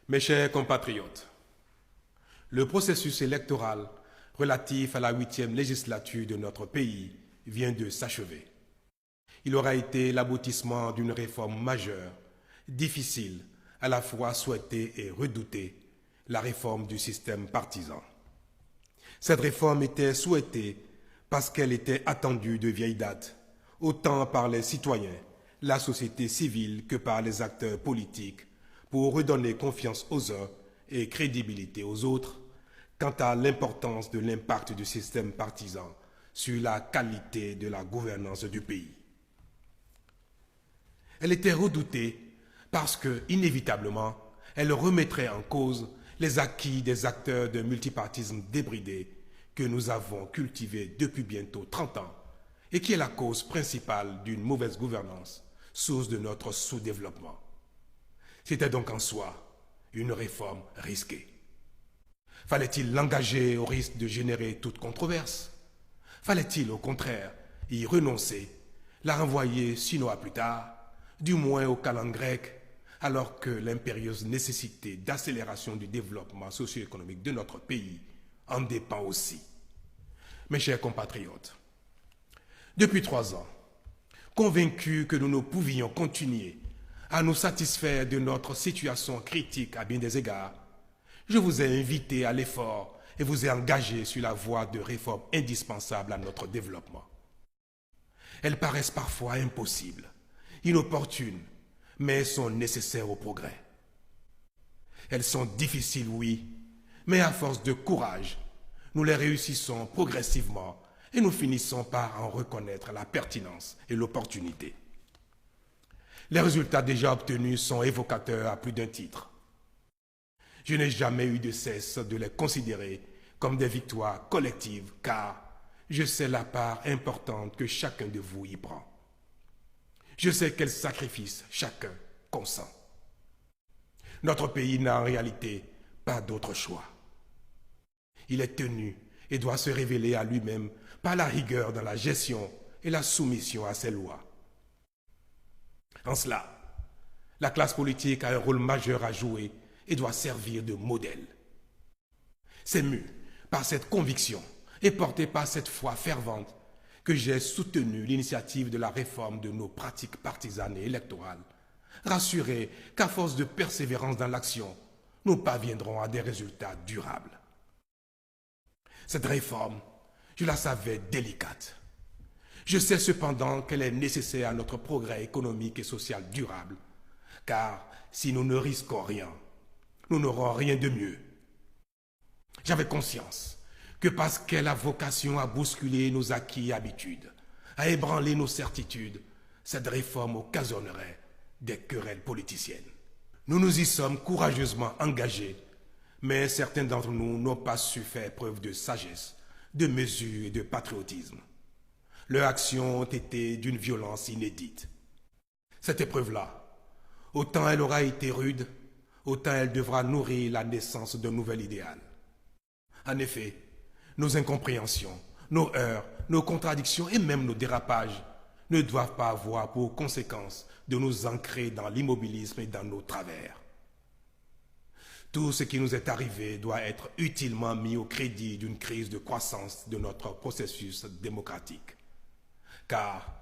Mes chers compatriotes, le processus électoral relatif à la 8e législature de notre pays vient de s'achever. Il aura été l'aboutissement d'une réforme majeure, difficile, à la fois souhaitée et redoutée, la réforme du système partisan. Cette réforme était souhaitée parce qu'elle était attendue de vieille date, autant par les citoyens, la société civile que par les acteurs politiques, pour redonner confiance aux uns et crédibilité aux autres quant à l'importance de l'impact du système partisan sur la qualité de la gouvernance du pays. Elle était redoutée parce que, inévitablement, elle remettrait en cause les acquis des acteurs de multipartisme débridé que nous avons cultivés depuis bientôt 30 ans et qui est la cause principale d'une mauvaise gouvernance, source de notre sous-développement. C'était donc en soi une réforme risquée. Fallait-il l'engager au risque de générer toute controverse? Fallait-il au contraire y renoncer, la renvoyer sinon à plus tard, du moins au calendrier grec, alors que l'impérieuse nécessité d'accélération du développement socio-économique de notre pays en dépend aussi? Mes chers compatriotes, depuis 3 ans, convaincus que nous ne pouvions continuer à nous satisfaire de notre situation critique à bien des égards, je vous ai invité à l'effort et vous ai engagé sur la voie de réformes indispensables à notre développement. Elles paraissent parfois impossibles, inopportunes, mais sont nécessaires au progrès. Elles sont difficiles, oui, mais à force de courage, nous les réussissons progressivement et nous finissons par en reconnaître la pertinence et l'opportunité. Les résultats déjà obtenus sont évocateurs à plus d'un titre. Je n'ai jamais eu de cesse de les considérer comme des victoires collectives car je sais la part importante que chacun de vous y prend. Je sais quels sacrifices chacun consent. Notre pays n'a en réalité pas d'autre choix. Il est tenu et doit se révéler à lui-même par la rigueur dans la gestion et la soumission à ses lois. En cela, la classe politique a un rôle majeur à jouer et doit servir de modèle. C'est mu par cette conviction et porté par cette foi fervente que j'ai soutenu l'initiative de la réforme de nos pratiques partisanes et électorales, rassuré qu'à force de persévérance dans l'action, nous parviendrons à des résultats durables. Cette réforme, je la savais délicate. Je sais cependant qu'elle est nécessaire à notre progrès économique et social durable, car si nous ne risquons rien, nous n'aurons rien de mieux. J'avais conscience que parce qu'elle a vocation à bousculer nos acquis et habitudes, à ébranler nos certitudes, cette réforme occasionnerait des querelles politiciennes. Nous nous y sommes courageusement engagés, mais certains d'entre nous n'ont pas su faire preuve de sagesse, de mesure et de patriotisme. Leurs actions ont été d'une violence inédite. Cette épreuve-là, autant elle aura été rude, autant elle devra nourrir la naissance d'un nouvel idéal. En effet, nos incompréhensions, nos heurts, nos contradictions et même nos dérapages ne doivent pas avoir pour conséquence de nous ancrer dans l'immobilisme et dans nos travers. Tout ce qui nous est arrivé doit être utilement mis au crédit d'une crise de croissance de notre processus démocratique. Car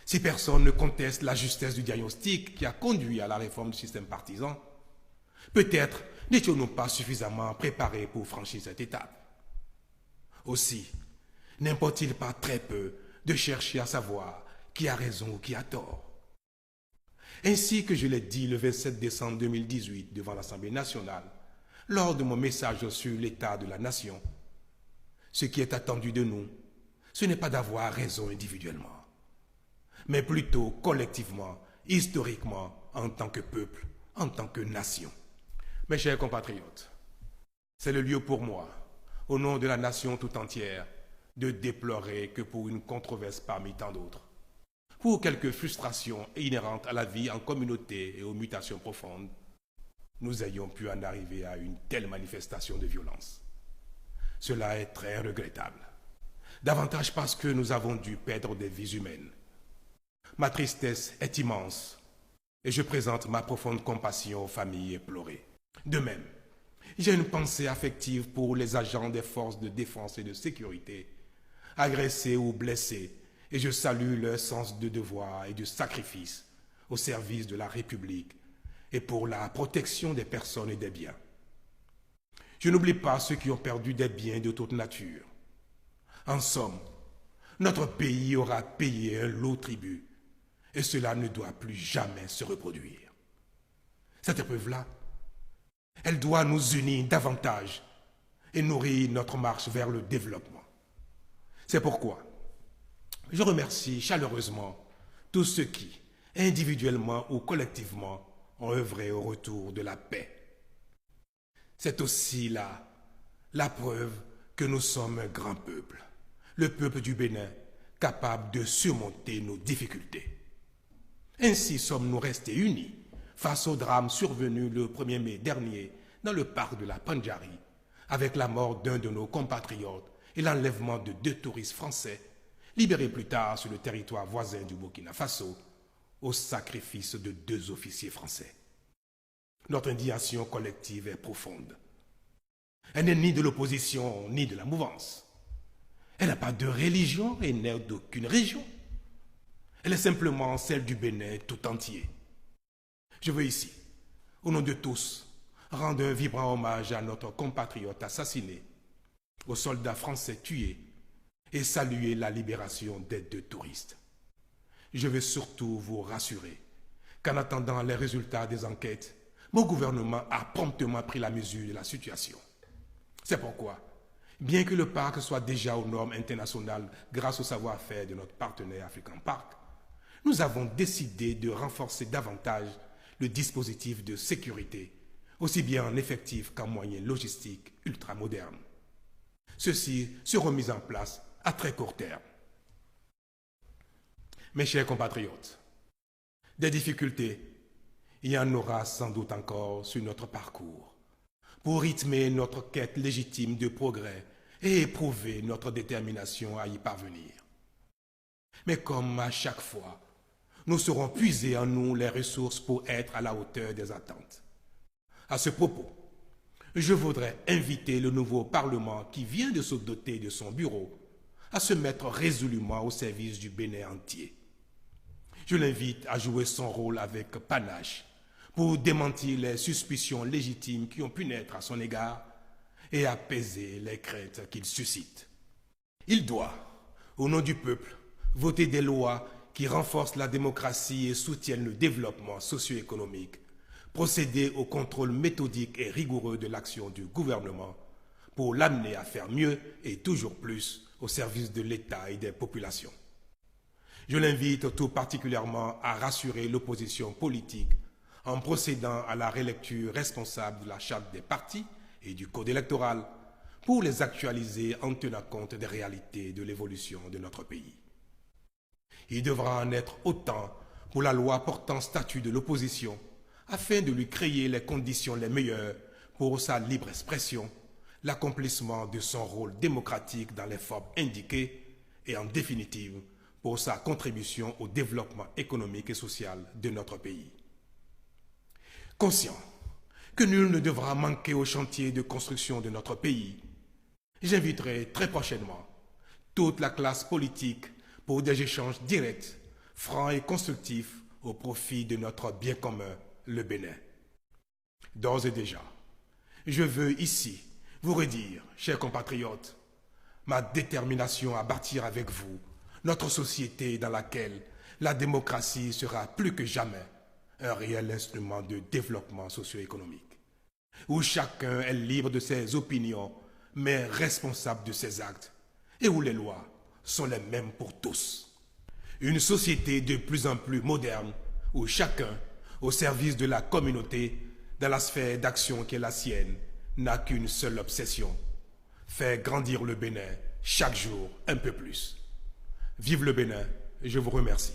si personne ne conteste la justesse du diagnostic qui a conduit à la réforme du système partisan, peut-être n'étions-nous pas suffisamment préparés pour franchir cette étape. Aussi, n'importe-t-il pas très peu de chercher à savoir qui a raison ou qui a tort. Ainsi que je l'ai dit le 27 décembre 2018 devant l'Assemblée nationale, lors de mon message sur l'état de la nation, ce qui est attendu de nous, ce n'est pas d'avoir raison individuellement, mais plutôt collectivement, historiquement, en tant que peuple, en tant que nation. Mes chers compatriotes, c'est le lieu pour moi, au nom de la nation tout entière, de déplorer que pour une controverse parmi tant d'autres, pour quelques frustrations inhérentes à la vie en communauté et aux mutations profondes, nous ayons pu en arriver à une telle manifestation de violence. Cela est très regrettable, davantage parce que nous avons dû perdre des vies humaines. Ma tristesse est immense et je présente ma profonde compassion aux familles éplorées. De même, j'ai une pensée affective pour les agents des forces de défense et de sécurité, agressés ou blessés, et je salue leur sens de devoir et de sacrifice au service de la République et pour la protection des personnes et des biens. Je n'oublie pas ceux qui ont perdu des biens de toute nature. En somme, notre pays aura payé un lourd tribut et cela ne doit plus jamais se reproduire. Cette épreuve-là, elle doit nous unir davantage et nourrir notre marche vers le développement. C'est pourquoi je remercie chaleureusement tous ceux qui, individuellement ou collectivement, ont œuvré au retour de la paix. C'est aussi là la preuve que nous sommes un grand peuple, le peuple du Bénin, capable de surmonter nos difficultés. Ainsi sommes-nous restés unis face au drame survenu le 1er mai dernier dans le parc de la Pandjari, avec la mort d'un de nos compatriotes et l'enlèvement de 2 touristes français, libérés plus tard sur le territoire voisin du Burkina Faso, au sacrifice de 2 officiers français. Notre indignation collective est profonde. Elle n'est ni de l'opposition ni de la mouvance. Elle n'a pas de religion et n'est d'aucune région. Elle est simplement celle du Bénin tout entier. Je veux ici, au nom de tous, rendre un vibrant hommage à notre compatriote assassiné, aux soldats français tués et saluer la libération des 2 touristes. Je veux surtout vous rassurer qu'en attendant les résultats des enquêtes, mon gouvernement a promptement pris la mesure de la situation. C'est pourquoi, bien que le parc soit déjà aux normes internationales grâce au savoir-faire de notre partenaire African Park, nous avons décidé de renforcer davantage le dispositif de sécurité, aussi bien en effectifs qu'en moyens logistiques ultramodernes. Ceux-ci seront mis en place à très court terme. Mes chers compatriotes, des difficultés, il y en aura sans doute encore sur notre parcours, pour rythmer notre quête légitime de progrès et éprouver notre détermination à y parvenir. Mais comme à chaque fois, nous saurons puiser en nous les ressources pour être à la hauteur des attentes. À ce propos, je voudrais inviter le nouveau Parlement qui vient de se doter de son bureau à se mettre résolument au service du Bénin entier. Je l'invite à jouer son rôle avec panache pour démentir les suspicions légitimes qui ont pu naître à son égard et apaiser les craintes qu'il suscite. Il doit, au nom du peuple, voter des lois qui renforcent la démocratie et soutiennent le développement socio-économique, procéder au contrôle méthodique et rigoureux de l'action du gouvernement pour l'amener à faire mieux et toujours plus au service de l'État et des populations. Je l'invite tout particulièrement à rassurer l'opposition politique en procédant à la relecture responsable de la charte des partis et du code électoral pour les actualiser en tenant compte des réalités de l'évolution de notre pays. Il devra en être autant pour la loi portant statut de l'opposition afin de lui créer les conditions les meilleures pour sa libre expression, l'accomplissement de son rôle démocratique dans les formes indiquées et en définitive pour sa contribution au développement économique et social de notre pays. Conscient que nul ne devra manquer au chantier de construction de notre pays, j'inviterai très prochainement toute la classe politique pour des échanges directs, francs et constructifs au profit de notre bien commun, le Bénin. D'ores et déjà, je veux ici vous redire, chers compatriotes, ma détermination à bâtir avec vous notre société dans laquelle la démocratie sera plus que jamais un réel instrument de développement socio-économique, où chacun est libre de ses opinions, mais responsable de ses actes, et où les lois sont les mêmes pour tous. Une société de plus en plus moderne, où chacun, au service de la communauté, dans la sphère d'action qui est la sienne, n'a qu'une seule obsession, faire grandir le Bénin chaque jour un peu plus. Vive le Bénin, je vous remercie.